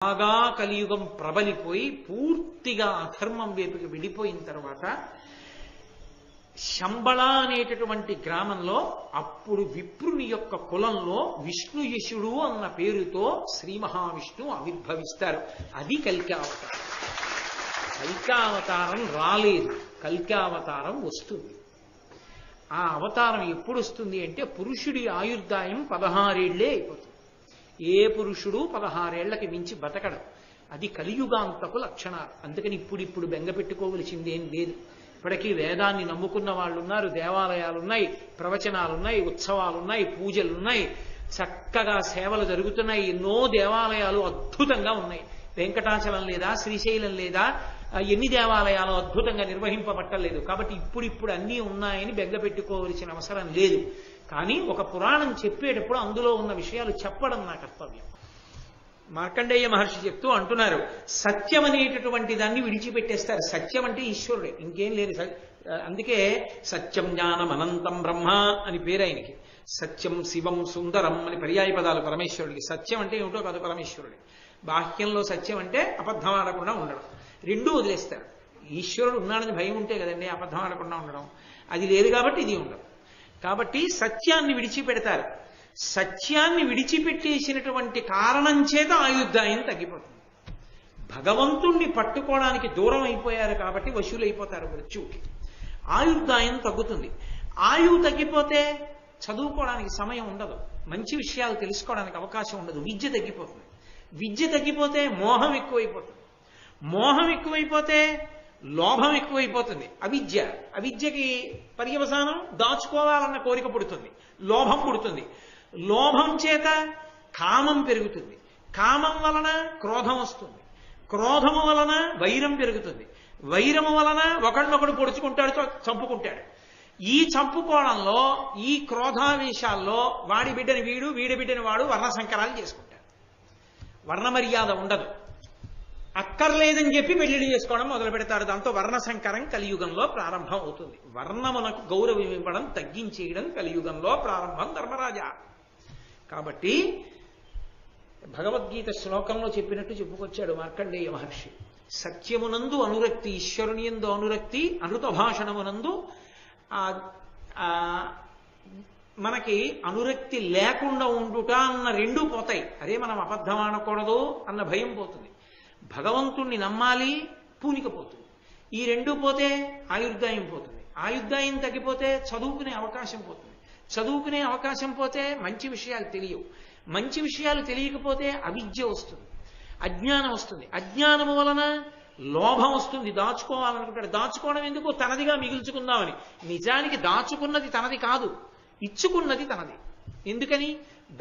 బాగా కలియుగం ప్రబలిపోయి పూర్తిగా అధర్మం వైపుకి విడిపోయిన తర్వాత శంబళ అనేటటువంటి గ్రామంలో అప్పుడు విప్రుని యొక్క కులంలో విష్ణుయశుడు అన్న పేరుతో శ్రీ మహావిష్ణువు ఆవిర్భవిస్తారు. అది కల్కావతారం. కల్కావతారం రాలేదు, కల్కావతారం వస్తుంది. ఆ అవతారం ఎప్పుడు వస్తుంది అంటే పురుషుడి ఆయుర్దాయం 16 ఏళ్లే అయిపోతుంది. ఏ పురుషుడు 16 ఏళ్లకి మించి బతకడం. అది కలియుగాంతపు లక్షణాలు. అందుకని ఇప్పుడు బెంగ పెట్టుకోవలసిందేం లేదు. ఇప్పటికీ వేదాన్ని నమ్ముకున్న వాళ్ళు ఉన్నారు, దేవాలయాలున్నాయి, ప్రవచనాలున్నాయి, ఉత్సవాలున్నాయి, పూజలున్నాయి, చక్కగా సేవలు జరుగుతున్నాయి. ఎన్నో దేవాలయాలు అద్భుతంగా ఉన్నాయి. వెంకటాచలం లేదా, శ్రీశైలం లేదా, ఎన్ని దేవాలయాలు అద్భుతంగా నిర్వహింపబట్టలేదు. కాబట్టి ఇప్పుడు అన్నీ ఉన్నాయని బెంగ పెట్టుకోవలసిన అవసరం లేదు. కానీ ఒక పురాణం చెప్పేటప్పుడు అందులో ఉన్న విషయాలు చెప్పడం నా కర్తవ్యం. మార్కండేయ మహర్షి చెప్తూ అంటున్నారు, సత్యం అనేటటువంటి దాన్ని విడిచిపెట్టేస్తారు. సత్యం అంటే ఈశ్వరుడే, ఇంకేం లేదు. అందుకే సత్యం జ్ఞానం అనంతం బ్రహ్మ అని పేరు ఆయనకి. సత్యం శివం సుందరం అని పర్యాయ పదాలు పరమేశ్వరుడికి. సత్యం అంటే ఏమిటో కాదు, పరమేశ్వరుడే. బాహ్యంలో సత్యం అంటే అబద్ధం ఆడకుండా ఉండడం. రెండూ వదిలేస్తారు. ఈశ్వరుడు ఉన్నాడని భయం ఉంటే కదండి అబద్ధం ఆడకుండా ఉండడం. అది లేదు కాబట్టి ఇది ఉండదు. కాబట్టి సత్యాన్ని విడిచిపెడతారు. సత్యాన్ని విడిచిపెట్టేసినటువంటి కారణం చేత ఆయుర్దాయం తగ్గిపోతుంది. భగవంతుణ్ణి పట్టుకోవడానికి దూరం అయిపోయారు కాబట్టి వశులైపోతారు మృత్యువుకి. ఆయుర్దాయం తగ్గుతుంది. ఆయువు తగ్గిపోతే చదువుకోవడానికి సమయం ఉండదు, మంచి విషయాలు తెలుసుకోవడానికి అవకాశం ఉండదు, విద్య తగ్గిపోతుంది. విద్య తగ్గిపోతే మోహం ఎక్కువైపోతుంది. మోహం ఎక్కువైపోతే లోభం ఎక్కువైపోతుంది. అవిద్యకి పర్యవసానం దాచుకోవాలన్న కోరిక పుడుతుంది, లోభం పుడుతుంది. లోభం చేత కామం పెరుగుతుంది. కామం వలన క్రోధం వస్తుంది. క్రోధము వలన వైరం పెరుగుతుంది. వైరము వలన ఒకడినొకడు పొడుచుకుంటాడు, చంపుకుంటాడు. ఈ చంపుకోవడంలో, ఈ క్రోధావేశాల్లో వాడి బిడ్డని వీడు, వీడి బిడ్డని వాడు వర్ణ సంకరాలు చేసుకుంటాడు. వర్ణ మర్యాద ఉండదు. అక్కర్లేదని చెప్పి పెళ్లిళ్ళు చేసుకోవడం మొదలు పెడతారు. దాంతో వర్ణ సంకరం కలియుగంలో ప్రారంభం అవుతుంది. వర్ణమునకు గౌరవం ఇవ్వడం తగ్గించేయడం కలియుగంలో ప్రారంభం ధర్మరాజా. కాబట్టి భగవద్గీత శ్లోకంలో చెప్పినట్టు చెప్పుకొచ్చాడు మార్కండేయ మహర్షి. సత్యమునందు అనురక్తి, ఈశ్వరుని యందు అనురక్తి, అనృత భాషణమునందు మనకి అనురక్తి లేకుండా ఉండుట అన్న రెండూ పోతాయి. అరే మనం అబద్ధం ఆడకూడదు అన్న భయం పోతుంది. భగవంతుణ్ణి నమ్మాలి, పూనికపోతుంది. ఈ రెండూ పోతే ఆయుర్దాయం పోతుంది. ఆయుర్దాయం తగ్గిపోతే చదువుకునే అవకాశం పోతుంది. చదువుకునే అవకాశం పోతే మంచి విషయాలు తెలియవు. మంచి విషయాలు తెలియకపోతే అవిద్య వస్తుంది, అజ్ఞానం వస్తుంది. అజ్ఞానము వలన లోభం వస్తుంది. దాచుకోవాలనుకుంటాడు. దాచుకోవడం ఎందుకు? తనదిగా మిగుల్చుకుందామని. నిజానికి దాచుకున్నది తనది కాదు, ఇచ్చుకున్నది తనది. ఎందుకని?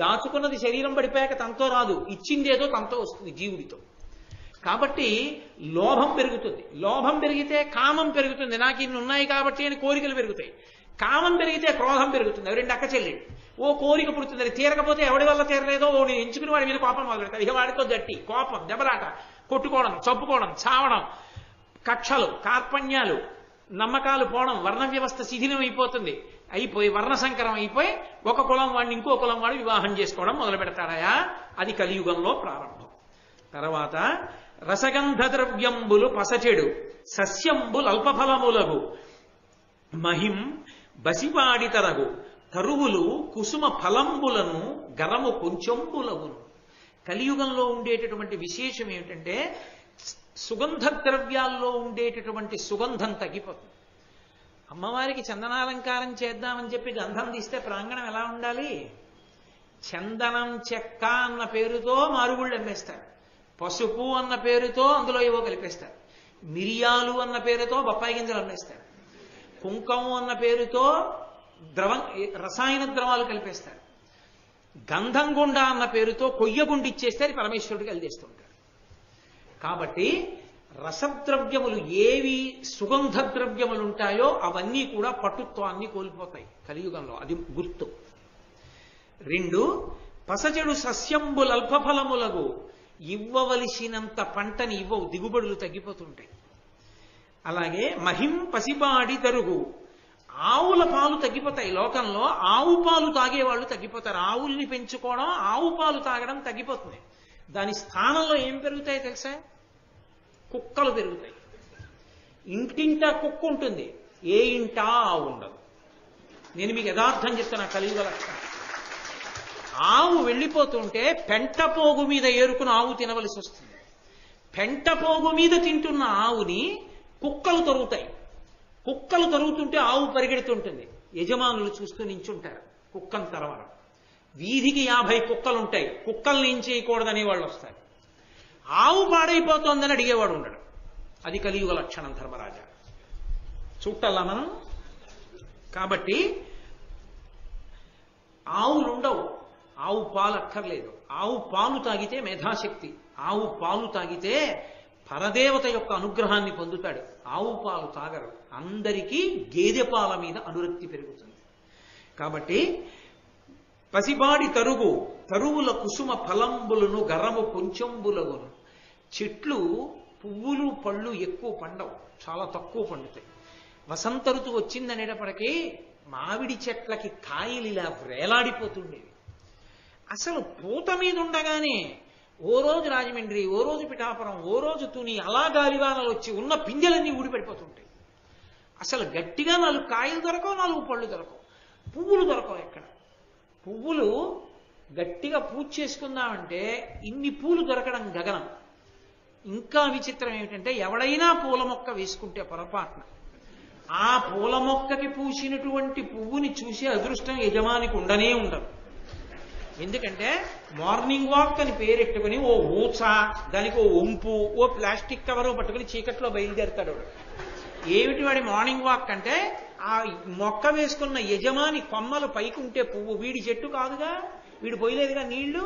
దాచుకున్నది శరీరం పడిపోయాక తనతో రాదు, ఇచ్చిందేదో తనతో వస్తుంది జీవుడితో. కాబట్టి లోభం పెరుగుతుంది. లోభం పెరిగితే కామం పెరుగుతుంది. నాకు ఇన్ని ఉన్నాయి కాబట్టి అని కోరికలు పెరుగుతాయి. కామం పెరిగితే క్రోధం పెరుగుతుంది. అవి రెండు అక్క చెల్లెళ్ళు. ఓ కోరిక పుడుతుంది, అది తీరకపోతే ఎవడి వల్ల తీరలేదో ఓ నేను ఎంచుకుని వాడి మీద కోపం మొదలు పెడతారు. ఇక వాడితో గట్టి కోపం, దెబ్బలాట, కొట్టుకోవడం, చంపుకోవడం, చావడం, కక్షలు, కార్పణ్యాలు, నమ్మకాలు పోవడం, వర్ణ వ్యవస్థ శిథిలం అయిపోయి వర్ణ సంకరం అయిపోయి ఒక కులం వాడిని ఇంకో కులం వాడు వివాహం చేసుకోవడం మొదలు పెడతాడయా. అది కలియుగంలో ప్రారంభం. తర్వాత రసగంధ ద్రవ్యంబులు పసచెడు, సస్యంబులు అల్పఫలములగు, మహిం బసిపాడితరగు, తరువులు కుసుమ ఫలంబులను గరము కొంచెంబులగును. కలియుగంలో ఉండేటటువంటి విశేషం ఏమిటంటే సుగంధ ద్రవ్యాల్లో ఉండేటటువంటి సుగంధం తగ్గిపోతుంది. అమ్మవారికి చందనాలంకారం చేద్దామని చెప్పి గంధం తీస్తే ప్రాంగణం ఎలా ఉండాలి? చందనం చెక్క అన్న పేరుతో మారుగుళ్ళు అమ్మేస్తారు. పసుపు అన్న పేరుతో అందులో ఏవో కలిపేస్తారు. మిరియాలు అన్న పేరుతో బొప్పాయి గింజలు అమ్మేస్తారు. కుంకం అన్న పేరుతో రసాయన ద్రవాలు కలిపేస్తారు. గంధం గుండ అన్న పేరుతో కొయ్యగుండి ఇచ్చేస్తే పరమేశ్వరుడికి కలిదేస్తుంటారు. కాబట్టి రసద్రవ్యములు ఏవి సుగంధ ద్రవ్యములు ఉంటాయో అవన్నీ కూడా పటుత్వాన్ని కోల్పోతాయి కలియుగంలో. అది గుర్తు. 2 పసచెడు సస్యంబులు అల్పఫలములగు, ఇవ్వవలసినంత పంటని ఇవ్వవు, దిగుబడులు తగ్గిపోతుంటాయి. అలాగే మహిం పసిబాడి తరుగు, ఆవుల పాలు తగ్గిపోతాయి. లోకంలో ఆవు పాలు తాగేవాళ్ళు తగ్గిపోతారు. ఆవుల్ని పెంచుకోవడం, ఆవు పాలు తాగడం తగ్గిపోతుంది. దాని స్థానంలో ఏం పెరుగుతాయి తెలుసా? కుక్కలు పెరుగుతాయి. ఇంటింటా కుక్క ఉంటుంది, ఏ ఇంటా ఆవు ఉండదు. నేను మీకు యథార్థం చెప్తున్నా, కలియుగ లక్షణం. ఆవు వెళ్ళిపోతుంటే పెంటపోగు మీద ఏరుకుని ఆవు తినవలసి వస్తుంది. పెంటపోగు మీద తింటున్న ఆవుని కుక్కలు తరుగుతాయి. కుక్కలు తరుగుతుంటే ఆవు పరిగెడుతుంటుంది. యజమానులు చూస్తూ నించుంటారు కుక్కను తరవడం. వీధికి 50 కుక్కలుంటాయి, కుక్కల్ని ఏం చేయకూడదనే వాళ్ళు వస్తారు. ఆవు పాడైపోతోందని అడిగేవాడు ఉండడు. అది కలియుగ లక్షణం ధర్మరాజా. చూడాలా మనం? కాబట్టి ఆవులుండవు, ఆవు పాలు అక్కర్లేదు. ఆవు పాలు తాగితే మేధాశక్తి, ఆవు పాలు తాగితే పరదేవత యొక్క అనుగ్రహాన్ని పొందుతాడు. ఆవు పాలు తాగరు. అందరికీ గేదె పాల మీద అనురక్తి పెరుగుతుంది. కాబట్టి పసిబాడి తరుగు తరువుల కుసుమ ఫలంబులను గరము కొంచెంబులగును. చెట్లు పువ్వులు పళ్ళు ఎక్కువ పండవు, చాలా తక్కువ పండుతాయి. వసంత ఋతువు వచ్చిందనేటప్పటికీ మామిడి చెట్లకి కాయలు ఇలా వేలాడిపోతుండేవి. అసలు పూత మీద ఉండగానే ఓ రోజు రాజమండ్రి, ఓ రోజు పిఠాపురం, ఓ రోజు తుని, అలా గాలివానలు వచ్చి ఉన్న పిందెలన్నీ ఊడిపడిపోతుంటాయి. అసలు గట్టిగా 4 కాయలు దొరకవు, 4 పళ్ళు దొరకవు, పువ్వులు దొరకవు. ఎక్కడ పువ్వులు గట్టిగా పూజ చేసుకుందామంటే ఇన్ని పూలు దొరకడం గగనం. ఇంకా విచిత్రం ఏమిటంటే, ఎవడైనా పూల మొక్క వేసుకుంటే పొరపాటున ఆ పూల మొక్కకి పూసినటువంటి పువ్వుని చూసే అదృష్టం యజమానికి ఉండనే ఉండదు. ఎందుకంటే మార్నింగ్ వాక్ అని పేరెట్టుకుని ఓ ఊచ, దానికి ఓ వంపు, ఓ ప్లాస్టిక్ కవరు పట్టుకుని చీకట్లో బయలుదేరుతాడు. ఏమిటి వాడి మార్నింగ్ వాక్ అంటే, ఆ మొక్క వేసుకున్న యజమాని కొమ్మలు పైకి ఉంటే పువ్వు, వీడి చెట్టు కాదుగా, వీడు పోయలేదుగా నీళ్లు,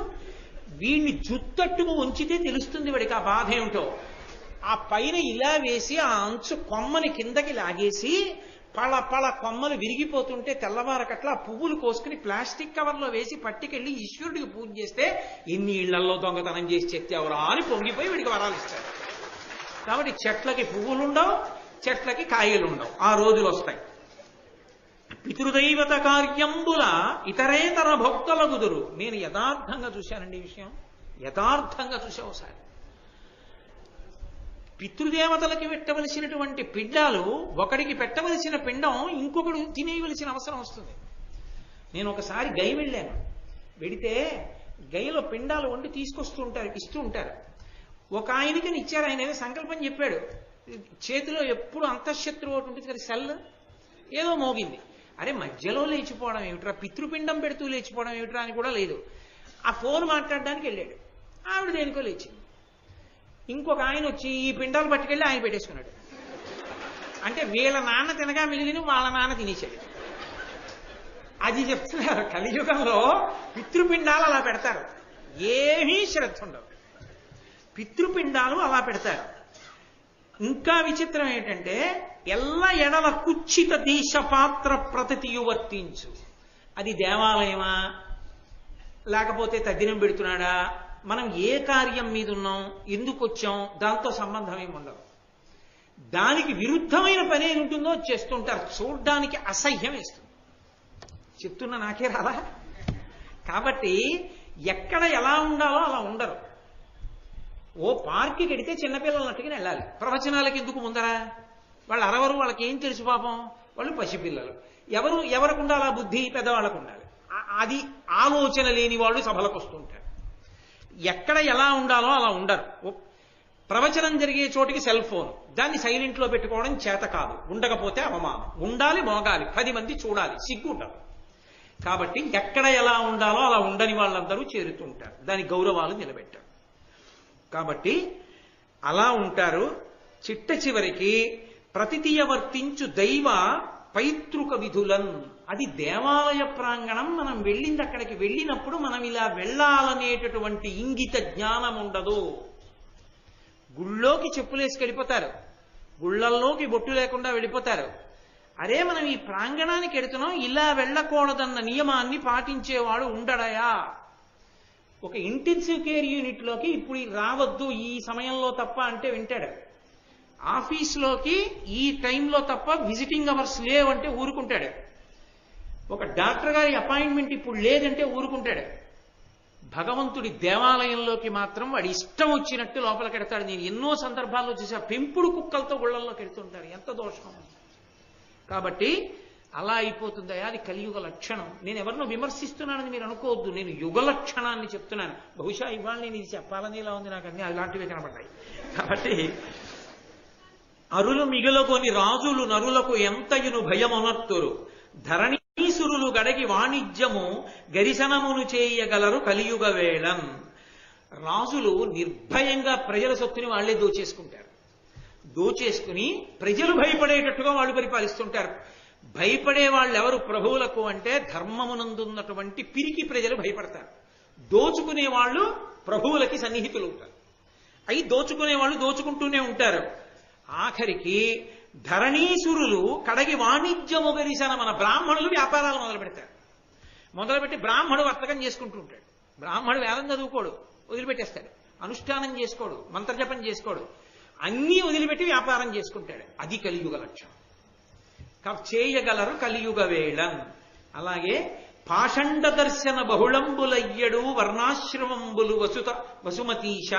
వీడిని జుత్తట్టుకు ఉంచితే తెలుస్తుంది వాడికి ఆ బాధ ఏమిటో. ఆ పైన ఇలా వేసి ఆ అంచు కొమ్మని కిందకి లాగేసి పళ పళ కొమ్మలు విరిగిపోతుంటే తెల్లవారకట్లా పువ్వులు కోసుకుని ప్లాస్టిక్ కవర్లో వేసి పట్టుకెళ్ళి ఈశ్వరుడికి పూజ చేస్తే ఎన్ని ఇళ్లలో దొంగతనం చేసి చెత్తేవరా అని పొంగిపోయి వీడికి వరాలు ఇస్తారు. కాబట్టి చెట్లకి పువ్వులుండవు, చెట్లకి కాయలుండవు, ఆ రోజులు వస్తాయి. పితృదైవత కార్యంబుల ఇతరేతర భక్తుల గుదురు. నేను యథార్థంగా చూశానండి ఈ విషయం, యథార్థంగా చూసా. ఒకసారి పితృదేవతలకి పెట్టవలసినటువంటి పిండాలు, ఒకడికి పెట్టవలసిన పిండం ఇంకొకడు తినేయవలసిన అవసరం వస్తుంది. నేను ఒకసారి గై వెళ్ళాను. వెడితే గైలో పిండాలు వండి ఇస్తూ ఉంటారు. ఒక ఆయనకి ఇచ్చారు. ఆయన ఏదో సంకల్పం చెప్పాడు. చేతిలో ఎప్పుడు అంతఃశత్రువు ఒకటి ఉంటుంది కదా, సెల్ ఏదో మోగింది. అరే మధ్యలో లేచిపోవడం ఏమిట్రా, పితృపిండం పెడుతూ లేచిపోవడం ఏమిట్రా అని కూడా లేదు. ఆ ఫోన్ మాట్లాడడానికి వెళ్ళాడు. ఆవిడ దేనికో లేచింది. ఇంకొక ఆయన వచ్చి ఈ పిండాలు పట్టుకెళ్ళి ఆయన పెట్టేసుకున్నాడు. అంటే వీళ్ళ నాన్న తినగా మిగిలిన వాళ్ళ నాన్న తినేసాడు. అది చెప్తున్నారు, కలియుగంలో పితృపిండాలు అలా పెడతారు, ఏమీ శ్రద్ధ ఉండవు. పితృపిండాలు అలా పెడతారు. ఇంకా విచిత్రం ఏంటంటే, ఎల్ల ఎడల కుచ్చిత దేశ పాత్ర ప్రతియు వర్తించు. అది దేవాలయమా లేకపోతే తద్దినం పెడుతున్నాడా, మనం ఏ కార్యం మీద ఉన్నాం, ఎందుకు వచ్చాం, దాంతో సంబంధం ఏమి ఉండదు. దానికి విరుద్ధమైన పని ఏమి ఉంటుందో చేస్తుంటారు. చూడ్డానికి అసహ్యం వేస్తుంది. చెప్తున్నా నాకే రాలా. కాబట్టి ఎక్కడ ఎలా ఉండాలో అలా ఉండరు. ఓ పార్క్కి వెడితే చిన్నపిల్లలు అట్టుకుని వెళ్ళాలి. ప్రవచనాలకి ఎందుకు ముందరా? వాళ్ళు అరవరు, వాళ్ళకి ఏం తెలుసు పాపం, వాళ్ళు పసిపిల్లలు. ఎవరికి ఉండాలి ఆ బుద్ధి? పెద్దవాళ్ళకు ఉండాలి. అది ఆలోచన లేని వాళ్ళు సభలకు వస్తుంటారు. ఎక్కడ ఎలా ఉండాలో అలా ఉండరు. ప్రవచనం జరిగే చోటికి సెల్ ఫోన్, దాన్ని సైలెంట్లో పెట్టుకోవడం చేత కాదు, ఉండకపోతే అవమానం. ఉండాలి, మోగాలి, 10 మంది చూడాలి, సిగ్గు ఉండదు. కాబట్టి ఎక్కడ ఎలా ఉండాలో అలా ఉండని వాళ్ళందరూ చేరుతుంటారు, దాని గౌరవాలు నిలబెట్టారు. కాబట్టి అలా ఉంటారు. చిట్ట చివరికి ప్రతితీయ వర్తించు దైవ పైతృక విధులన్. అది దేవాలయ ప్రాంగణం. మనం వెళ్ళింది అక్కడికి వెళ్ళినప్పుడు మనం ఇలా వెళ్ళాలనేటటువంటి ఇంగిత జ్ఞానం ఉండదు. గుళ్ళోకి చెప్పులేసి వెళ్ళిపోతారు, గుళ్ళల్లోకి బొట్టు లేకుండా వెళ్ళిపోతారు. అరే మనం ఈ ప్రాంగణానికి వెడుతున్నాం, ఇలా వెళ్ళకూడదన్న నియమాన్ని పాటించేవాడు ఉండడయా? ఒక ఇంటెన్సివ్ కేర్ యూనిట్లోకి ఇప్పుడు రావద్దు ఈ సమయంలో తప్ప అంటే వింటాడు. ఆఫీస్లోకి ఈ టైంలో తప్ప విజిటింగ్ అవర్స్ లేవంటే ఊరుకుంటాడు. ఒక డాక్టర్ గారి అపాయింట్మెంట్ ఇప్పుడు లేదంటే ఊరుకుంటాడు. భగవంతుడి దేవాలయంలోకి మాత్రం వాడి ఇష్టం వచ్చినట్టు లోపలికెడతాడు. నేను ఎన్నో సందర్భాల్లో చూసా, పెంపుడు కుక్కలతో గుళ్ళల్లోకి వెళ్తుంటారు. ఎంత దోషం! కాబట్టి అలా అయిపోతుందయా, అది కలియుగ లక్షణం. నేను ఎవరినో విమర్శిస్తున్నానని మీరు అనుకోవద్దు, నేను యుగ లక్షణాన్ని చెప్తున్నాను. బహుశా ఇవాళ నేను ఇది చెప్పాలని ఇలా ఉంది, నాకు అన్ని అలాంటివి కనబడ్డాయి. కాబట్టి అరులు మిగులుకొని రాజులు నరులకు ఎంతయును భయమునర్తురు, ధరణీసురులు గడగి వాణిజ్యము గరిశనమును చేయగలరు కలియుగ వేళం. రాజులు నిర్భయంగా ప్రజల సొత్తుని వాళ్లే దోచేసుకుంటారు. దోచేసుకుని ప్రజలు భయపడేటట్టుగా వాళ్ళు పరిపాలిస్తుంటారు. భయపడే వాళ్ళు ఎవరు ప్రభువులకు అంటే ధర్మమునందున్నటువంటి పిరికి ప్రజలు భయపడతారు. దోచుకునే వాళ్ళు ప్రభువులకి సన్నిహితులు అవుతారు. అయి దోచుకునే వాళ్ళు దోచుకుంటూనే ఉంటారు. ఆఖరికి ధరణీసురులు కడగి వాణిజ్యము గరిశన, మన బ్రాహ్మణులు వ్యాపారాలు మొదలు పెడతారు. మొదలుపెట్టి బ్రాహ్మణుడు వర్తకం చేసుకుంటూ ఉంటాడు. బ్రాహ్మణుడు వేదం చదువుకోడు, వదిలిపెట్టేస్తాడు. అనుష్ఠానం చేసుకోడు, మంత్రజపం చేసుకోడు, అన్నీ వదిలిపెట్టి వ్యాపారం చేసుకుంటాడు. అది కలియుగ లక్షణం. చేయగలరు కలియుగ వేళం. అలాగే పాషండ దర్శన బహుళంబులయ్యడు వర్ణాశ్రమంబులు వసుమతీశ,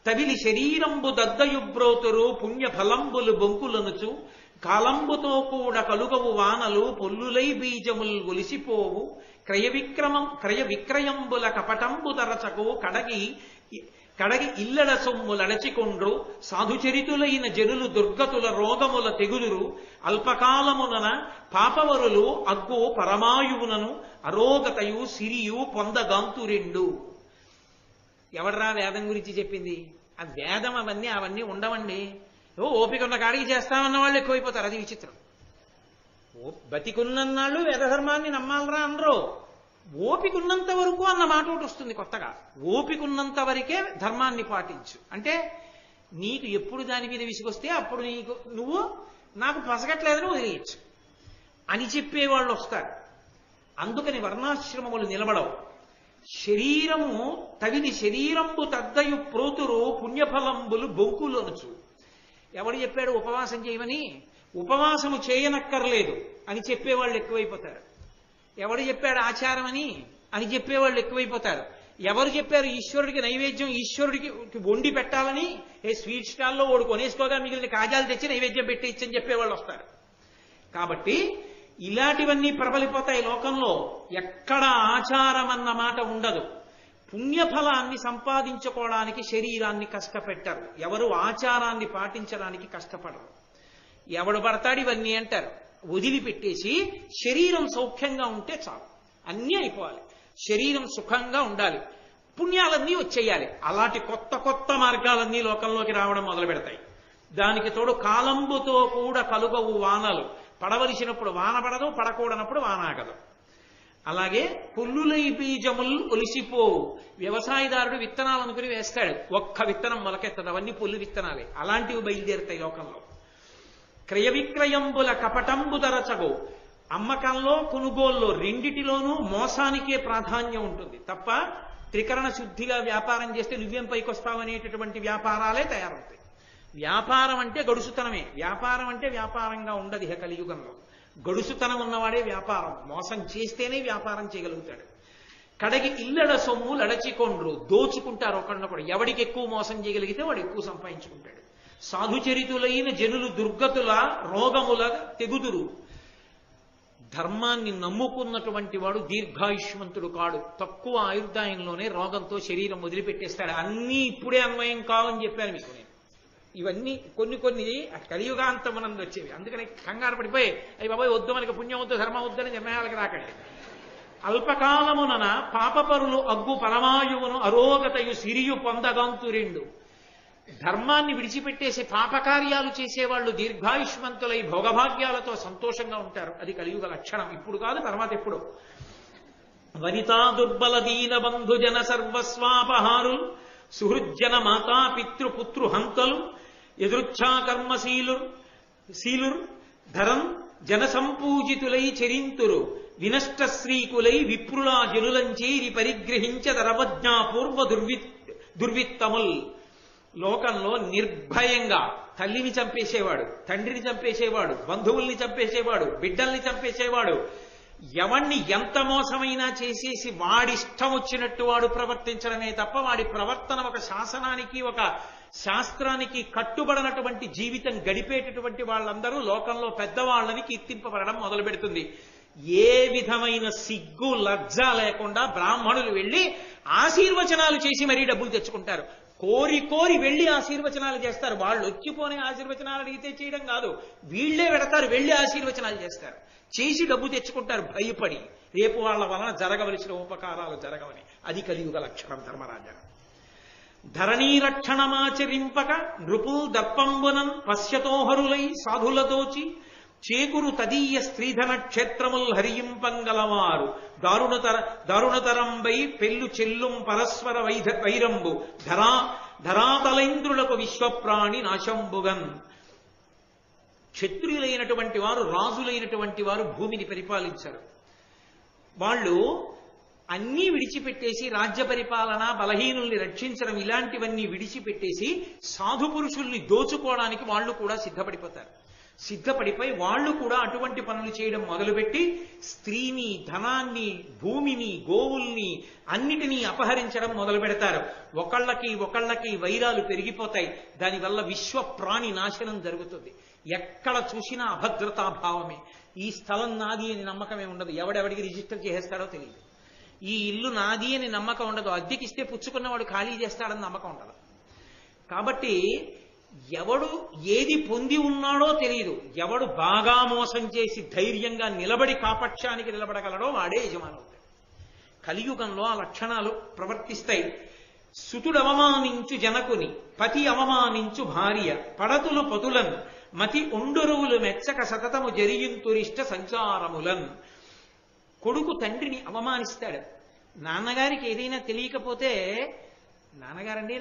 తవిలి శరీరంబు దద్దయుబ్రోతురు పుణ్యఫలంబులు బొంకులనుచు, కాలంబుతో కూడా కలుగవు వానలు పొల్లులై బీజముల్ ఒలిసిపోవు, క్రయ విక్రయంబుల కపటంబు దరచకు కడగి ఇల్లడ సొమ్ములడచికొండ్రు, సాధుచరితులైన జనులు దుర్గతుల రోగముల తెగుదురు, అల్పకాలమునన పాపవరులు అగ్గు పరమాయువునను అరోగతయు సిరియు పొందగాంతురెండు. ఎవడరా వేదం గురించి చెప్పింది? ఆ వేదం అవన్నీ ఉండవండి. ఓపిక ఉన్న కాడికి చేస్తామన్న వాళ్ళు ఎక్కువైపోతారు. అది విచిత్రం. బతికున్నన్నాళ్ళు వేదధర్మాన్ని నమ్మాలరా అనరు. ఓపికున్నంత వరకు అన్న మాట ఒకటి వస్తుంది కొత్తగా. ఓపికున్నంత వరకే ధర్మాన్ని పాటించు అంటే, నీకు ఎప్పుడు దాని మీద విసుగొస్తే అప్పుడు నువ్వు నాకు పసగట్లేదని వదిలేయచ్చు అని చెప్పేవాళ్ళు వస్తారు. అందుకని వర్ణాశ్రమములు నిలబడవు. శరీరము తవిని శరీరంబు తద్దయు ప్రోతురు పుణ్యఫలంబులు బొంకులొనుచు. ఎవడు చెప్పాడు ఉపవాసం చేయమని? ఉపవాసము చేయనక్కర్లేదు అని చెప్పేవాళ్ళు ఎక్కువైపోతారు. ఎవడు చెప్పాడు ఆచారం అని చెప్పేవాళ్ళు ఎక్కువైపోతారు. ఎవరు చెప్పారు ఈశ్వరుడికి నైవేద్యం ఈశ్వరుడికి వండి పెట్టాలని? స్వీట్ స్టాల్లో ఓడి కొనేసుకోగా మిగిలిన కాజాలు తెచ్చి నైవేద్యం పెట్టించని చెప్పేవాళ్ళు వస్తారు. కాబట్టి ఇలాంటివన్నీ ప్రబలిపోతాయి లోకంలో. ఎక్కడ ఆచారం అన్న మాట ఉండదు. పుణ్యఫలాన్ని సంపాదించుకోవడానికి శరీరాన్ని కష్టపెట్టారు. ఎవరు ఆచారాన్ని పాటించడానికి కష్టపడరు. ఎవడు పడతాడు ఇవన్నీ అంటారు. వదిలిపెట్టేసి శరీరం సౌఖ్యంగా ఉంటే చాలు, అన్నీ అయిపోవాలి. శరీరం సుఖంగా ఉండాలి, పుణ్యాలన్నీ వచ్చేయాలి. అలాంటి కొత్త కొత్త మార్గాలన్నీ లోకంలోకి రావడం మొదలు పెడతాయి. దానికి తోడు కాలంబుతో కూడా కలుగవు వానలు. పడవలసినప్పుడు వాన పడదు, పడకూడనప్పుడు వానాగదు. అలాగే పుల్లులై బీజముల్ ఒలిసిపోవు. వ్యవసాయదారుడు విత్తనాలు అనుకుని వేస్తాడు, ఒక్క విత్తనం మొలకెత్తదు, అవన్నీ పుల్లు విత్తనాలే. అలాంటివి బయలుదేరుతాయి లోకంలో. క్రయ విక్రయంబుల కపటంబు దరచగో. అమ్మకంలో కొనుగోల్లో రెండిటిలోనూ మోసానికే ప్రాధాన్యం ఉంటుంది తప్ప త్రికరణ శుద్ధిగా వ్యాపారం చేస్తే నువ్వేం పైకొస్తావనేటటువంటి వ్యాపారాలే తయారవుతాయి. వ్యాపారం అంటే గడుసుతనమే. వ్యాపారం అంటే వ్యాపారంగా ఉండదు ఇహ కలియుగంలో. గడుసుతనం ఉన్నవాడే వ్యాపారం. మోసం చేస్తేనే వ్యాపారం చేయగలుగుతాడు. కడగి ఇల్లడ సొమ్ము లడచికొండ్రు. దోచుకుంటారు ఒకళ్ళొకడు. ఎవడికి ఎక్కువ మోసం చేయగలిగితే వాడు ఎక్కువ సంపాదించుకుంటాడు. సాధుచరితులైన జనులు దుర్గతుల రోగముల తెగుదురు. ధర్మాన్ని నమ్ముకున్నటువంటి వాడు దీర్ఘాయుష్మంతుడు కాడు. తక్కువ ఆయుర్దాయంలోనే రోగంతో శరీరం వదిలిపెట్టేస్తాడు. అన్నీ ఇప్పుడే అన్వయం కావని చెప్పాను మీకు నేను. ఇవన్నీ కొన్ని కలియుగాంతమునందు వచ్చేవి. అందుకని కంగారు పడిపోయి అయ్యి బాబాయ్ వద్దు, మనకి పుణ్యం వద్దు, ధర్మం వద్దని నిర్ణయాలకు రాకండి. అల్పకాలమునన పాపపరులు అగ్గు పరమాయువును అరోగతయు సిరియు పొందగాంతురెండు. ధర్మాన్ని విడిచిపెట్టేసి పాపకార్యాలు చేసేవాళ్ళు దీర్ఘాయుష్మంతులై భోగభాగ్యాలతో సంతోషంగా ఉంటారు. అది కలియుగ లక్షణం. ఇప్పుడు కాదు, తర్వాత ఎప్పుడు. వనితా దుర్బల దీన బంధుజన సర్వస్వాపహారులు సుహృజ్జన మాతా పితృపుత్రు హంతలు ఎదృచ్ఛా కర్మశీలుర్ ధరం జన సంపూజితులై చరింతురు వినష్ట శ్రీకులై విప్రులా జనులంచేరి పరిగ్రహించదరవజ్ఞాపూర్వ దుర్విత్తముల్. లోకంలో నిర్భయంగా తల్లిని చంపేసేవాడు, తండ్రిని చంపేసేవాడు, బంధువుల్ని చంపేసేవాడు, బిడ్డల్ని చంపేసేవాడు, ఎవణ్ణి ఎంత మోసమైనా చేసేసి వాడిష్టం వచ్చినట్టు వాడు ప్రవర్తించడమే తప్ప వాడి ప్రవర్తన ఒక శాసనానికి ఒక శాస్త్రానికి కట్టుబడినటువంటి జీవితం గడిపేటటువంటి వాళ్ళందరూ లోకంలో పెద్దవాళ్ళని కీర్తింపబడడం మొదలు పెడుతుంది. ఏ విధమైన సిగ్గు లజ్జ లేకుండా బ్రాహ్మణులు వెళ్ళి ఆశీర్వచనాలు చేసి మరీ డబ్బులు తెచ్చుకుంటారు. కోరి కోరి వెళ్ళి ఆశీర్వచనాలు చేస్తారు. వాళ్ళు వచ్చిపోనే ఆశీర్వచనాలు అడిగితే చేయడం కాదు, వీళ్లే పెడతారు, వెళ్ళి ఆశీర్వచనాలు చేస్తారు, చేసి డబ్బు తెచ్చుకుంటారు భయపడి, రేపు వాళ్ళ వలన జరగవలసిన ఉపకారాలు జరగవని. అది కలియుగ లక్షణం ధర్మరాజా. ధరణీ రక్షణమాచరింపక నృపుల్ దర్పంబునం పశ్యతోహరులై సాధులదోచి చేకురు తదీయ స్త్రీధన క్షేత్రముల్ హరియింపంగలవారు దారుణతరంబై పెళ్ళు చెల్లుం పరస్పర వైరంబు ధరాతలైంద్రులకు విశ్వప్రాణి నాశంబుగన్. క్షత్రియులైనటువంటి వారు, రాజులైనటువంటి వారు భూమిని పరిపాలించారు. వాళ్ళు అన్నీ విడిచిపెట్టేసి రాజ్య పరిపాలన, బలహీనుల్ని రక్షించడం ఇలాంటివన్నీ విడిచిపెట్టేసి సాధు పురుషుల్ని దోచుకోవడానికి వాళ్ళు కూడా సిద్ధపడిపోతారు. సిద్ధపడిపోయి వాళ్ళు కూడా అటువంటి పనులు చేయడం మొదలుపెట్టి స్త్రీని, ధనాన్ని, భూమిని, గోవుల్ని అన్నిటినీ అపహరించడం మొదలు పెడతారు. ఒకళ్ళకి వైరాలు పెరిగిపోతాయి. దానివల్ల విశ్వ ప్రాణి నాశనం జరుగుతుంది. ఎక్కడ చూసినా అభద్రతాభావమే. ఈ స్థలం నాది అని నమ్మకమే ఉండదు. ఎవడెవడికి రిజిస్టర్ చేసేస్తాడో తెలియదు. ఈ ఇల్లు నాది అని నమ్మకం ఉండదు. అద్దెకిస్తే పుచ్చుకున్నవాడు ఖాళీ చేస్తాడని నమ్మకం ఉండదు. కాబట్టి ఎవడు ఏది పొంది ఉన్నాడో తెలియదు. ఎవడు బాగా మోసం చేసి ధైర్యంగా నిలబడి కాపక్షానికి నిలబడగలడో వాడే యజమానవుతాడు. కలియుగంలో ఆ లక్షణాలు ప్రవర్తిస్తాయి. సుతుడు అవమానించు జనకుని, పతి అవమానించు భార్య, పడతులు పతులన్ మతి ఒండురువులు మెచ్చక సతతము జరిగింతురిష్ట సంచారములన్. కొడుకు తండ్రిని అవమానిస్తాడు. నాన్నగారికి ఏదైనా తెలియకపోతే, నాన్నగారండి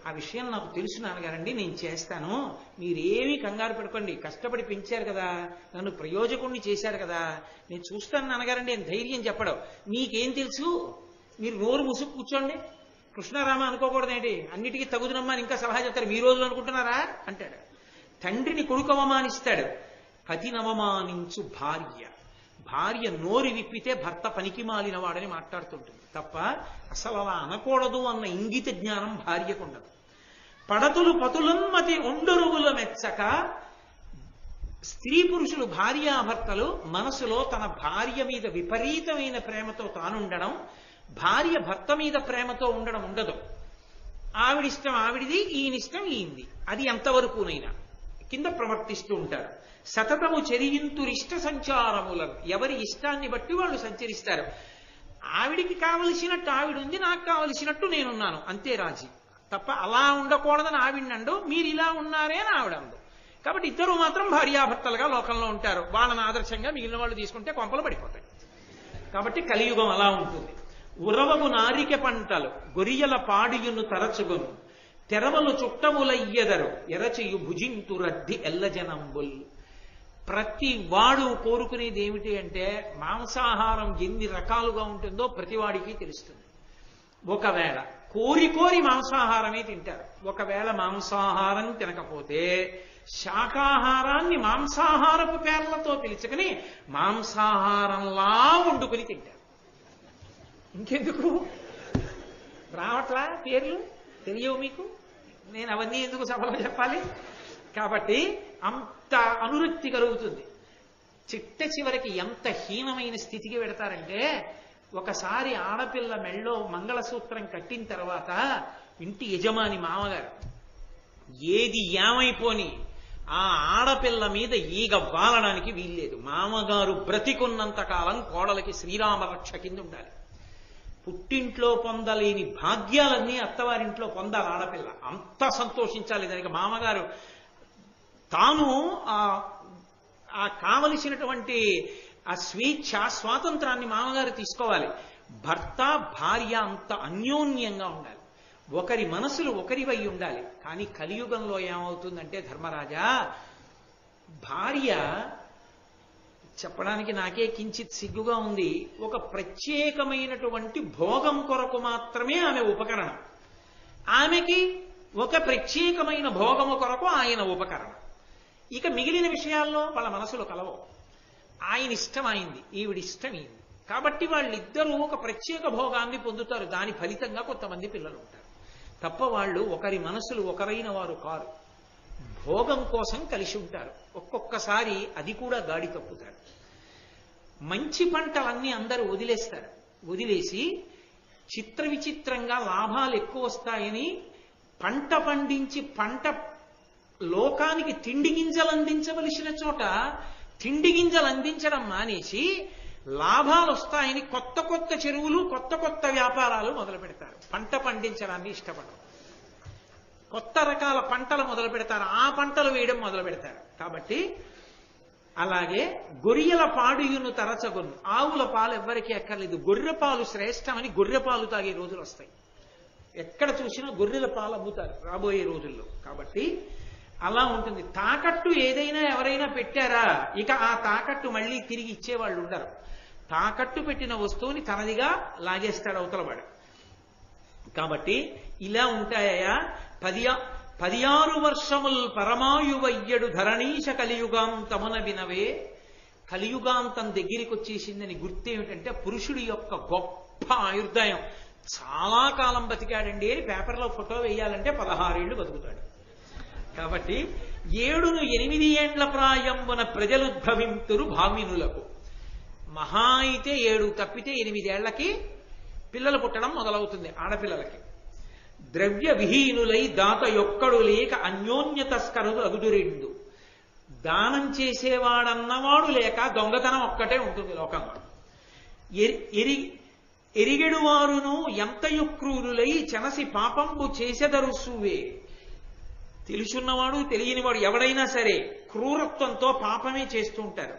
ఆ విషయం నాకు తెలుసు నాన్నగారండి, నేను చేస్తాను, మీరేమీ కంగారు పెట్టుకోండి, కష్టపడి పెంచారు కదా, నన్ను ప్రయోజకుణ్ణి చేశారు కదా, నేను చూస్తాను నాన్నగారండి అని ధైర్యం చెప్పడం. మీకేం తెలుసు, మీరు నోరు ముసుగు కూర్చోండి, కృష్ణారామ అనుకోకూడదేంటి, అన్నిటికీ తగుదునమ్మా ఇంకా సలహా చెప్తారు, మీ రోజులు అనుకుంటున్నారా అంటాడు. తండ్రిని కొడుకు అవమానిస్తాడు. పతినవమానించు భార్య, భార్య నోరు విప్పితే భర్త పనికి మాలిన వాడని మాట్లాడుతుంటుంది తప్ప అసలు అలా అనకూడదు అన్న ఇంగిత జ్ఞానం భార్యకుండదు. పడతులు పతులన్మతి ఒండరువుల మెచ్చక, స్త్రీ పురుషులు భార్యాభర్తలు మనసులో తన భార్య మీద విపరీతమైన ప్రేమతో తానుండడం, భార్య భర్త మీద ప్రేమతో ఉండడం ఉండదు. ఆవిడిష్టం ఆవిడిది, ఈయనిష్టం ఈయంది, అది ఎంతవరకునైనా కింద ప్రవర్తిస్తూ ఉంటారు. సతతము చెరియింతురిష్ట సంచారములను, ఎవరి ఇష్టాన్ని బట్టి వాళ్ళు సంచరిస్తారు. ఆవిడికి కావలసినట్టు ఆవిడుంది, నాకు కావలసినట్టు నేనున్నాను, అంతే రాజీ. తప్ప అలా ఉండకూడదని ఆవిడండు, మీరు ఇలా ఉన్నారే అని ఆవిడండు. కాబట్టి ఇద్దరు మాత్రం భార్యాభర్తలుగా లోకంలో ఉంటారు. వాళ్ళని ఆదర్శంగా మిగిలిన వాళ్ళు తీసుకుంటే కొంపలు పడిపోతాయి. కాబట్టి కలియుగం అలా ఉంటుంది. ఉరవగు నారిక పంటలు గొరియల పాడియును తరచుగును, తెరవలు చుట్టములయ్యెదరు ఎరచియు భుజింతు రద్ది ఎల్లజనంబుల్. ప్రతి వాడు కోరుకునేది ఏమిటి అంటే, మాంసాహారం ఎన్ని రకాలుగా ఉంటుందో ప్రతివాడికి తెలుస్తుంది. ఒకవేళ కోరి మాంసాహారమే తింటారు. ఒకవేళ మాంసాహారం తినకపోతే శాకాహారాన్ని మాంసాహారపు పేర్లతో పిలుచుకుని మాంసాహారంలా వండుకుని తింటారు. ఇంకెందుకు రావట్లా పేర్లు తెలియవు మీకు, నేను అవన్నీ ఎందుకు సభలో చెప్పాలి? కాబట్టి అంత అనురక్తి కలుగుతుంది. చిట్ట చివరికి ఎంత హీనమైన స్థితికి పెడతారంటే, ఒకసారి ఆడపిల్ల మెళ్ళో మంగళసూత్రం కట్టిన తర్వాత ఇంటి యజమాని మామగారు ఏది ఏమైపోని ఆ ఆడపిల్ల మీద ఈగ వాలడానికి వీల్లేదు. మామగారు బ్రతికున్నంత కాలం కోడలకి శ్రీరామ రక్ష కింద ఉండాలి. పుట్టింట్లో పొందలేని భాగ్యాలన్నీ అత్తవారింట్లో పొందాలి ఆడపిల్ల. అంత సంతోషించాలి దానికి. మామగారు తాను ఆ కావలసినటువంటి ఆ స్వేచ్ఛ, స్వాతంత్రాన్ని మామగారు తీసుకోవాలి. భర్త భార్య అంత అన్యోన్యంగా ఉండాలి. ఒకరి మనసులు ఒకరివై ఉండాలి. కానీ కలియుగంలో ఏమవుతుందంటే ధర్మరాజా, భార్య చెప్పడానికి నాకే కించిత్ సిగ్గుగా ఉంది, ఒక ప్రత్యేకమైనటువంటి భోగం కొరకు మాత్రమే ఆమె ఉపకరణం, ఆమెకి ఒక ప్రత్యేకమైన భోగము కొరకు ఆయన ఉపకరణం. ఇక మిగిలిన విషయాల్లో వాళ్ళ మనసులు కలవవు. ఆయన ఇష్టం అయింది, ఈవిడ ఇష్టం అయింది. కాబట్టి వాళ్ళిద్దరూ ఒక ప్రత్యేక భోగాన్ని పొందుతారు. దాని ఫలితంగా కొంతమంది పిల్లలు ఉంటారు తప్ప వాళ్ళు ఒకరి మనసులు ఒకరైన వారు కారు. భోగం కోసం కలిసి ఉంటారు. ఒక్కొక్కసారి అది కూడా గాడి తప్పుతారు. మంచి పంటలన్నీ అందరూ వదిలేస్తారు. వదిలేసి చిత్ర విచిత్రంగా లాభాలు ఎక్కువ వస్తాయని పంట పండించి పంట లోకానికి తిండి గింజలు అందించవలసిన చోట తిండి గింజలు అందించడం మానేసి లాభాలు వస్తాయని కొత్త కొత్త చెరువులు కొత్త కొత్త వ్యాపారాలు మొదలు పెడతారు. పంట పండించడాన్ని ఇష్టపడరు. కొత్త రకాల పంటలు మొదలు పెడతారు. ఆ పంటలు వేయడం మొదలు పెడతారు. కాబట్టి అలాగే గొర్రెల పాడుయును తరచగొను. ఆవుల పాలు ఎవ్వరికీ ఎక్కర్లేదు. గొర్రె పాలు శ్రేష్టమని గొర్రె పాలు తాగే రోజులు వస్తాయి. ఎక్కడ చూసినా గొర్రెల పాలు అమ్ముతారు రాబోయే రోజుల్లో. కాబట్టి అలా ఉంటుంది. తాకట్టు ఏదైనా ఎవరైనా పెట్టారా ఇక ఆ తాకట్టు మళ్ళీ తిరిగి ఇచ్చేవాళ్ళు ఉండరు. తాకట్టు పెట్టిన వస్తువుని తనదిగా లాగేస్తాడు అవతలవాడు. కాబట్టి ఇలా ఉంటాయా 16 వర్షముల్ పరమాయువయ్యడు ధరణీశ కలియుగాంతమున వినవే. కలియుగాంతం దగ్గరికి వచ్చేసిందని గుర్తేమిటంటే పురుషుడి యొక్క గొప్ప ఆయుర్దాయం. చాలా కాలం బతికాడండి అని పేపర్లో ఫోటో వేయాలంటే 16 ఏళ్లు బతుకుతాడు. కాబట్టి 7-8 ఏండ్ల ప్రాయంబున ప్రజలుద్భవింతురు భామినులకు. మహా అయితే 7 తప్పితే 8 ఏళ్లకి పిల్లలు పుట్టడం మొదలవుతుంది ఆడపిల్లలకి. ద్రవ్య విహీనులై దాత యొక్కడు లేక అన్యోన్య తస్కరులు అగుదురెండు. దానం చేసేవాడన్నవాడు లేక దొంగతనం ఒక్కటే ఉంటుంది లోకంలో. ఎరిగెడు వారును ఎంతయు క్రూరులై చెనసి పాపంబు చేసెదరు సూవే. తెలుసున్నవాడు తెలియనివాడు ఎవడైనా సరే క్రూరత్వంతో పాపమే చేస్తూ ఉంటారు.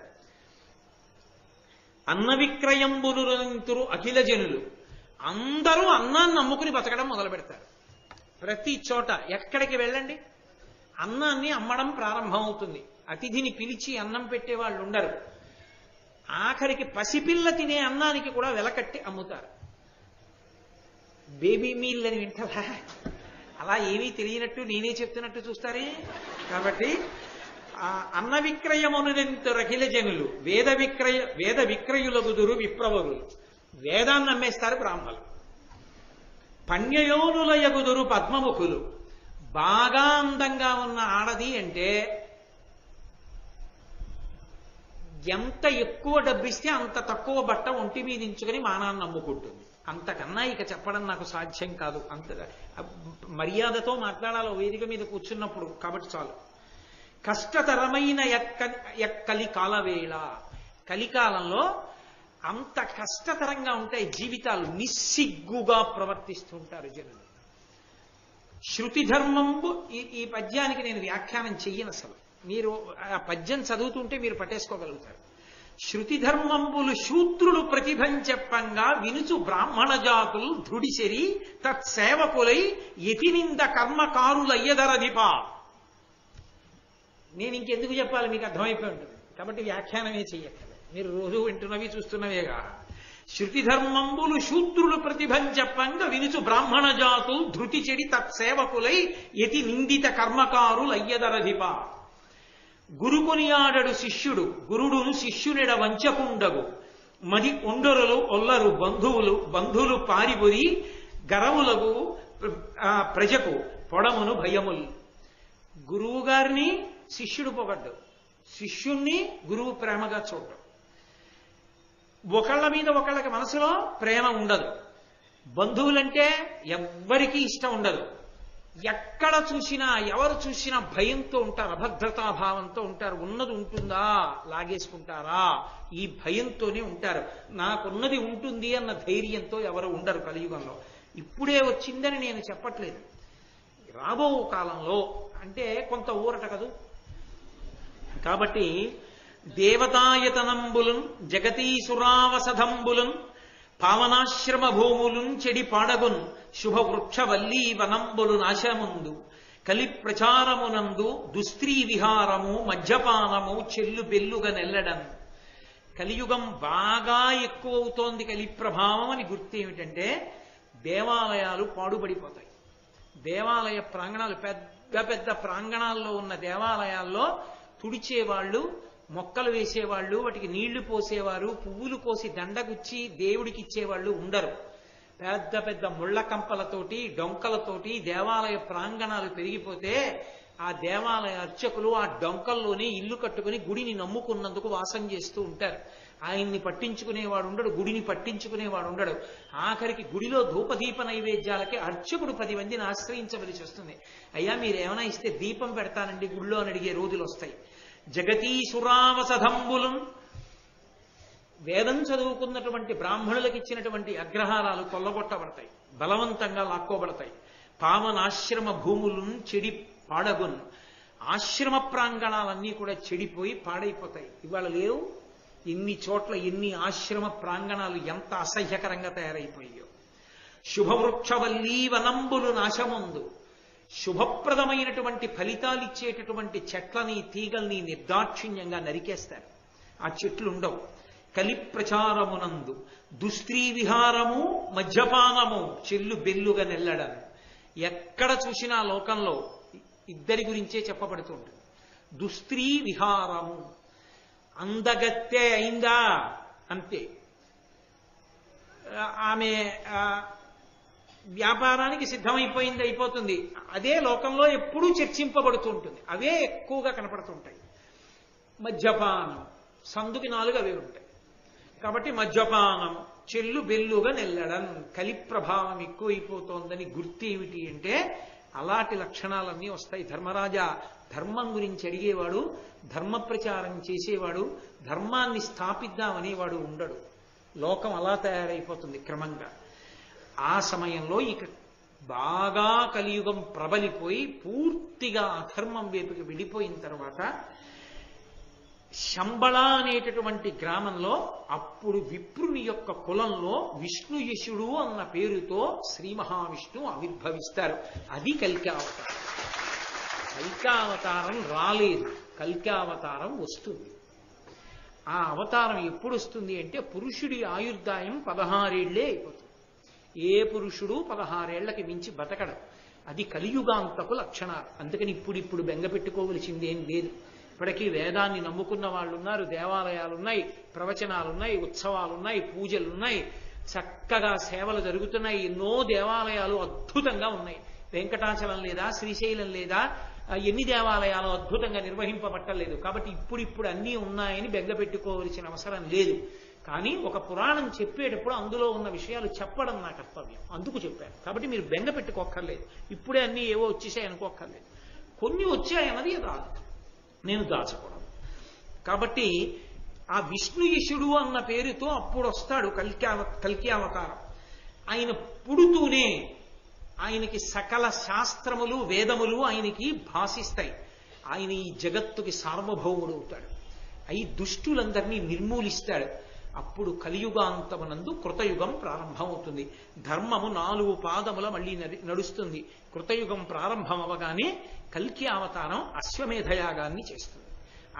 అన్న విక్రయంబునురంతురు అఖిల జనులు. అందరూ అన్నాన్ని నమ్ముకుని బతకడం మొదలు పెడతారు. ప్రతి చోట ఎక్కడికి వెళ్ళండి అన్నాన్ని అమ్మడం ప్రారంభమవుతుంది. అతిథిని పిలిచి అన్నం పెట్టే వాళ్ళు ఉండరు. ఆఖరికి పసిపిల్ల తినే అన్నానికి కూడా వెలకట్టి అమ్ముతారు. బేబీ మీల్ అని వింటారా? అలా ఏమీ తెలియనట్టు నేనే చెప్తున్నట్టు చూస్తారే. కాబట్టి అన్న విక్రయమునంతరు అఖిల జనులు వేద విక్రయులగుదురు విప్రవరులు. వేదాన్ని నమ్మేస్తారు బ్రాహ్మణులు. పణ్యయోనులయగుదురు పద్మముఖులు. బాగా అందంగా ఉన్న ఆడది అంటే ఎంత ఎక్కువ డబ్బిస్తే అంత తక్కువ బట్ట ఒంటి మీద ఇంచుకొని మానాన్ని నమ్ముకుంటుంది. అంతకన్నా ఇక చెప్పడం నాకు సాధ్యం కాదు. అంత మర్యాదతో మాట్లాడాలి వేదిక మీద కూర్చున్నప్పుడు. కాబట్టి చాలు. కష్టతరమైన ఎక్కలి కాలవేళ. కలికాలంలో అంత కష్టతరంగా ఉంటాయి జీవితాలు. నిస్సిగ్గుగా ప్రవర్తిస్తుంటారు జనులు. శృతి ధర్మంబు. ఈ పద్యానికి నేను వ్యాఖ్యానం చెయ్యను అసలు. మీరు ఆ పద్యం చదువుతుంటే మీరు పట్టేసుకోగలుగుతారు. శృతి ధర్మంబులు శూద్రులు ప్రతిభం చెప్పంగా వినుచు బ్రాహ్మణ జాతులు ధృడిసెరి తత్సేవకులై యతినింద కర్మకారులయ్యదరధిపా. నేను ఇంకెందుకు చెప్పాలి, మీకు అర్థమైపోయి ఉంటుంది. కాబట్టి వ్యాఖ్యానమే చెయ్యక్కర్లేదు. మీరు రోజు వింటున్నవి చూస్తున్నవేగా. శృతి ధర్మంబులు శూద్రులు ప్రతిభం చెప్పంగా వినుచు బ్రాహ్మణ జాతులు ధృతి చెడి తత్సేవకులై యతి నిందిత కర్మకారులయ్యదరధిప. గురుకొనియాడడు శిష్యుడు గురుడును శిష్యునిడ వంచకుండగు. మది ఒండరులు ఒల్లరు బంధువులు పారిబొరి గరవులకు ప్రజకు పొడమును భయములు. గురువు గారిని శిష్యుడు పొగడ్డు, శిష్యుణ్ణి గురువు ప్రేమగా చూడడం. ఒకళ్ళ మీద ఒకళ్ళకి మనసులో ప్రేమ ఉండదు. బంధువులంటే ఎవ్వరికీ ఇష్టం ఉండదు. ఎక్కడ చూసినా ఎవరు చూసినా భయంతో ఉంటారు, అభద్రతాభావంతో ఉంటారు. ఉన్నది ఉంటుందా లాగేసుకుంటారా ఈ భయంతోనే ఉంటారు. నాకున్నది ఉంటుంది అన్న ధైర్యంతో ఎవరు ఉండరు కలియుగంలో. ఇప్పుడే వచ్చిందని నేను చెప్పట్లేదు. రాబో కాలంలో అంటే కొంత ఊరట కదూ. కాబట్టి దేవతాయతనంబులున్ జగతీసురావసధంబులున్ పావనాశ్రమ భూములున్ చెడి పాడగున్ శుభవృక్షవల్లీ వనంబులు నాశముందు కలి ప్రచారమునందు దుస్త్రీ విహారము మద్యపానము చెల్లు బెల్లుగా నెల్లడం. కలియుగం బాగా ఎక్కువ అవుతోంది కలి ప్రభావం అని గుర్తేమిటంటే దేవాలయాలు పాడుపడిపోతాయి. దేవాలయ ప్రాంగణాలు పెద్ద పెద్ద ప్రాంగణాల్లో ఉన్న దేవాలయాల్లో తుడిచేవాళ్ళు మొక్కలు వేసేవాళ్ళు, వాటికి నీళ్లు పోసేవారు, పువ్వులు కోసి దండగుచ్చి దేవుడికి ఇచ్చేవాళ్ళు ఉండరు. పెద్ద పెద్ద ముళ్ళ కంపలతోటి, డొంకలతోటి దేవాలయ ప్రాంగణాలు పెరిగిపోతే ఆ దేవాలయ అర్చకులు ఆ డొంకల్లోనే ఇల్లు కట్టుకుని గుడిని నమ్ముకున్నందుకు వాసం చేస్తూ ఉంటారు. ఆయన్ని పట్టించుకునేవాడు ఉండడు, గుడిని పట్టించుకునేవాడు ఉండడు. ఆఖరికి గుడిలో ధూపదీప నైవేద్యాలకి అర్చకుడు 10 మందిని ఆశ్రయించవలసి వస్తుంది. అయ్యా మీరేమైనా ఇస్తే దీపం పెడతానండి గుళ్ళో అని అడిగే రోజులు వస్తాయి. జగతీసురావసధంబులు, వేదం చదువుకున్నటువంటి బ్రాహ్మణులకు ఇచ్చినటువంటి అగ్రహారాలు కొల్లగొట్టబడతాయి, బలవంతంగా లాక్కోబడతాయి. పావనాశ్రమ భూములను చెడి పాడగున్, ఆశ్రమ ప్రాంగణాలన్నీ కూడా చెడిపోయి పాడైపోతాయి. ఇవాళ లేవు. ఎన్ని చోట్ల ఎన్ని ఆశ్రమ ప్రాంగణాలు ఎంత అసహ్యకరంగా తయారైపోయాయో. శుభవృక్షవల్లీ వనంబులు నాశముందు, శుభప్రదమైనటువంటి ఫలితాలిచ్చేటటువంటి చెట్లని తీగల్ని నిర్దాక్షిణ్యంగా నరికేస్తారు. ఆ చెట్లు ఉండవు. కలి ప్రచారమునందు దుస్త్రీ విహారము మద్యపానము చెల్లు బెల్లుగా నెల్లడం. ఎక్కడ చూసినా లోకంలో ఇద్దరి గురించే చెప్పబడుతుంటుంది. దుస్త్రీ విహారము, అందగత్తె అయిందా అంతే, ఆమె వ్యాపారానికి సిద్ధమైపోయింది, అయిపోతుంది. అదే లోకంలో ఎప్పుడూ చర్చింపబడుతూ ఉంటుంది. అవే ఎక్కువగా కనపడుతుంటాయి. మద్యపానం, సందుకి 4 అవే ఉంటాయి. కాబట్టి మద్యపానం, చెల్లు బెల్లుగా నెల్లడం, కలి ప్రభావం ఎక్కువైపోతోందని గుర్తు ఏమిటి అంటే అలాంటి లక్షణాలన్నీ వస్తాయి. ధర్మరాజా, ధర్మం గురించి అడిగేవాడు, ధర్మ ప్రచారం చేసేవాడు, ధర్మాన్ని స్థాపిద్దామనేవాడు ఉండడు. లోకం అలా తయారైపోతుంది క్రమంగా. ఆ సమయంలో ఇక బాగా కలియుగం ప్రబలిపోయి పూర్తిగా అధర్మం వైపుకి వెళ్ళిపోయిన తర్వాత శంబళ అనేటటువంటి గ్రామంలో అప్పుడు విప్రుని యొక్క కులంలో విష్ణుయశుడు అన్న పేరుతో శ్రీ మహావిష్ణువు ఆవిర్భవిస్తారు. అది కల్కావతారం. కల్కావతారం రాలేదు, కల్కావతారం వస్తుంది. ఆ అవతారం ఎప్పుడు వస్తుంది అంటే పురుషుడి ఆయుర్దాయం 16 ఏళ్లే అయిపోతుంది. ఏ పురుషుడు 16 ఏళ్లకి మించి బతకడం. అది కలియుగాంతపు లక్షణాలు. అందుకని ఇప్పుడు బెంగ పెట్టుకోవలసిందేం లేదు. ఇప్పటికీ వేదాన్ని నమ్ముకున్న వాళ్ళు ఉన్నారు, దేవాలయాలున్నాయి, ప్రవచనాలున్నాయి, ఉత్సవాలున్నాయి, పూజలున్నాయి, చక్కగా సేవలు జరుగుతున్నాయి. ఎన్నో దేవాలయాలు అద్భుతంగా ఉన్నాయి. వెంకటాచలం లేదా, శ్రీశైలం లేదా, ఎన్ని దేవాలయాలు అద్భుతంగా నిర్వహింపబట్టలేదు. కాబట్టి ఇప్పుడు అన్నీ ఉన్నాయని బెంగ పెట్టుకోవలసిన అవసరం లేదు. కానీ ఒక పురాణం చెప్పేటప్పుడు అందులో ఉన్న విషయాలు చెప్పడం నా కర్తవ్యం, అందుకు చెప్పాను. కాబట్టి మీరు బెంగ పెట్టుకోక్కర్లేదు. ఇప్పుడే అన్నీ ఏవో వచ్చేసాయి అనుకోక్కర్లేదు. కొన్ని వచ్చాయన్నది రాదు, నేను దాచకూడదు. కాబట్టి ఆ విష్ణుయశుడు అన్న పేరుతో అప్పుడు వస్తాడు కల్కి అవతారం. ఆయన పుడుతూనే ఆయనకి సకల శాస్త్రములు వేదములు ఆయనకి భాషిస్తాయి. ఆయన ఈ జగత్తుకి సార్వభౌముడు అవుతాడు. అయి దుష్టులందరినీ నిర్మూలిస్తాడు. అప్పుడు కలియుగాంతమునందు కృతయుగం ప్రారంభమవుతుంది. ధర్మము 4 పాదముల మళ్ళీ నడుస్తుంది. కృతయుగం ప్రారంభం అవగానే కల్కి అవతారం అశ్వమేధయాగాన్ని చేస్తుంది.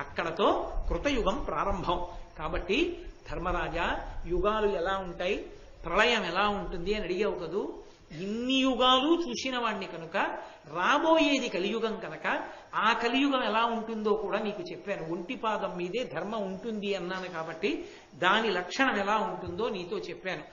అక్కడతో కృతయుగం ప్రారంభం. కాబట్టి ధర్మరాజా, యుగాలు ఎలా ఉంటాయి, ప్రళయం ఎలా ఉంటుంది అని అడిగావు కదూ. ఇన్ని యుగాలు చూసిన వాణ్ణి కనుక రాబోయేది కలియుగం కనుక ఆ కలియుగం ఎలా ఉంటుందో కూడా నీకు చెప్పాను. ఒంటిపాదం మీదే ధర్మం ఉంటుంది అన్నాను కాబట్టి దాని లక్షణం ఎలా ఉంటుందో నీతో చెప్పాను.